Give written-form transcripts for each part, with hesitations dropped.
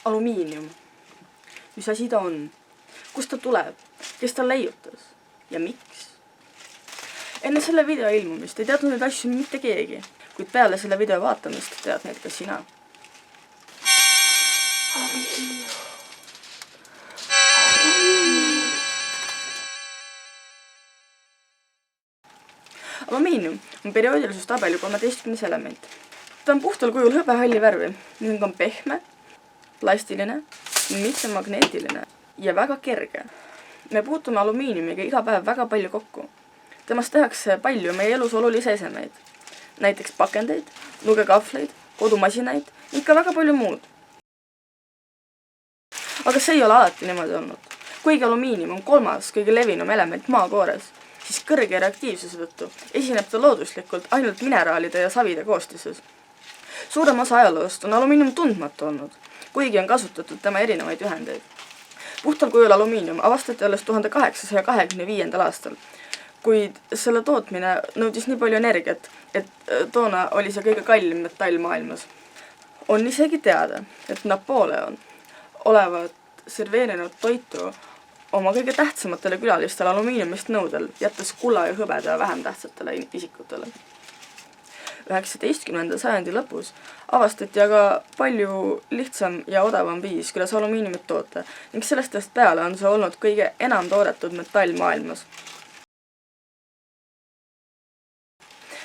Alumiinium. Mis asi ta on? Kust ta tuleb? Kes ta leiutas? Ja miks? Enne selle video ilmumist ei teadnud neid asju mitte keegi, kuid peale selle video vaatamist tead neid ka sina. Alumiinium on perioodilisuustabeli 13. element. Ta on puhtal kujul hõbehalli värvi ning on pehme, plastiline, mittemagneetiline ja väga kerge. Me puutume alumiiniumiga iga päev väga palju kokku. Temast tehakse palju meie elus olulisi esemeid, näiteks pakendeid, nugekahvleid, kodumasinaid ning ka väga palju muud. Aga see ei ole alati niimoodi olnud. Kuigi alumiinium on 3. kõige levinum element maakoores, siis kõrge reaktiivsuse tõttu esineb ta looduslikult ainult mineraalide ja savide koostises. Suurem osa ajaloost on alumiinium tundmatu olnud, kuigi on kasutatud tema erinevaid ühendeid. Puhtal kujul alumiinium avastati alles 1825. aastal, kuid selle tootmine nõudis nii palju energiat, et toona oli see kõige kallim metall maailmas. On isegi teada, et Napoleon olevat serveerinud toitu oma kõige tähtsamatele külalistele alumiiniumist nõudel, jättes kulla ja hõbeda vähem tähtsatele isikutele. 19. sajandi lõpus avastati aga palju lihtsam ja odavam viis, kuidas alumiiniumit toota ning sellest peale on see olnud kõige enam toodetud metall maailmas.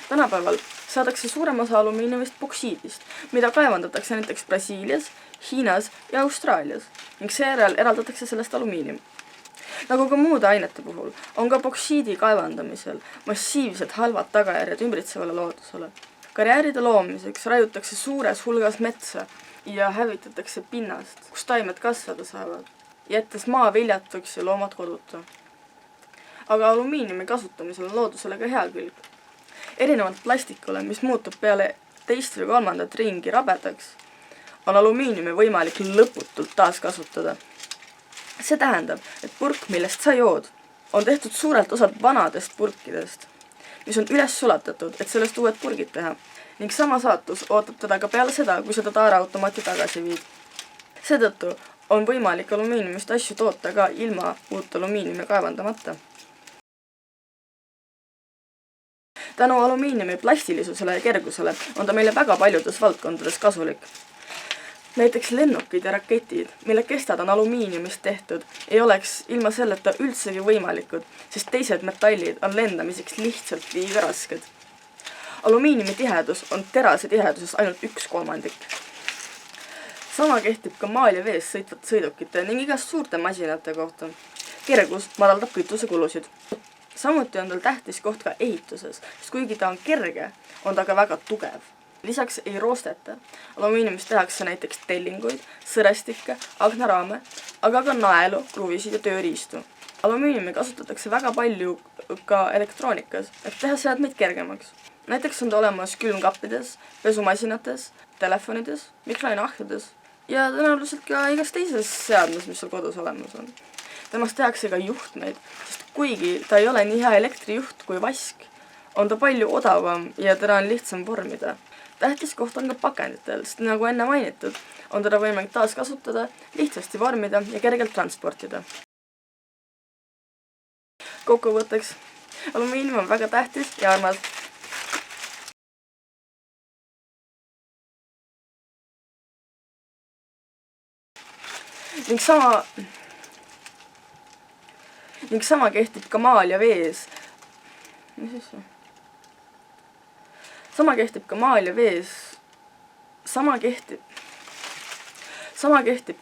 Tänapäeval saadakse suurem osa alumiiniumist boksiidist, mida kaevandatakse näiteks Brasiilias, Hiinas ja Austraalias ning seejärel eraldatakse sellest alumiinium. Nagu ka muude ainete puhul, on ka boksiidi kaevandamisel massiivsed halvad tagajärjed ümbritsevale loodusele. Karjääride loomiseks raiutakse suures hulgas metsa ja hävitatakse pinnast, kus taimed kasvada saavad, jättes maa viljatuks ja loomad koduta. Aga alumiiniumi kasutamisel on loodusele ka hea külg. Erinevalt plastikule, mis muutub peale 2. või 3. ringi rabedaks, on alumiiniumi võimalik lõputult taaskasutada. See tähendab, et purk, millest sa jood, on tehtud suurelt osalt vanadest purkidest, mis on üles sulatatud, et sellest uued purgid teha, ning sama saatus ootab teda ka peale seda, kui seda taaraautomaati tagasi viid. Seetõttu on võimalik alumiiniumist asju toota ka ilma uut alumiiniumi kaevandamata. Tänu alumiiniumi plastilisusele ja kergusele on ta meile väga paljudes valdkondades kasulik. Näiteks lennukid ja raketid, mille kestad on alumiiniumist tehtud, ei oleks ilma selleta üldsegi võimalikud, sest teised metallid on lendamiseks lihtsalt liiga rasked. Alumiiniumi tihedus on terase tiheduses ainult 1/3. Sama kehtib ka maal ja vees sõitvate sõidukite ning igast suurte masinate kohta. Kergus madaldab kütusekulusid. Samuti on tal tähtis koht ka ehituses, sest kuigi ta on kerge, on ta ka väga tugev. Lisaks ei roosteta. Alumiiniumist tehakse näiteks tellinguid, sõrestikke, aknaraame, aga ka naelu, kruvisid ja tööriistu. Alumiiniumi kasutatakse väga palju ka elektroonikas, et teha seadmeid kergemaks. Näiteks on ta olemas külmkappides, pesumasinates, telefonides, mikrolaineahjudes ja tõenäoliselt ka igas teises seadmes, mis sul kodus olemas on. Temast tehakse ka juhtmeid, sest kuigi ta ei ole nii hea elektrijuht kui vask, on ta palju odavam ja teda on lihtsam vormida. Tähtis koht on ka pakenditel, sest nagu enne mainitud, on teda võimalik taaskasutada, lihtsasti vormida ja kergelt transportida. Kokkuvõtteks, alumiinium on väga tähtis ja armas. Ning sama kehtib ka maal ja vees. Mis siis see? Sama kehtib ka maal ja vees. Sama kehtib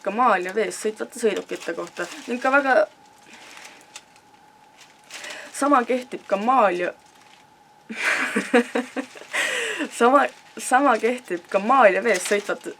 ka maal ja vees sõitvate sõidukite kohta ning ka väga sama kehtib ka maal ja sama kehtib ka maal ja vees sõitvate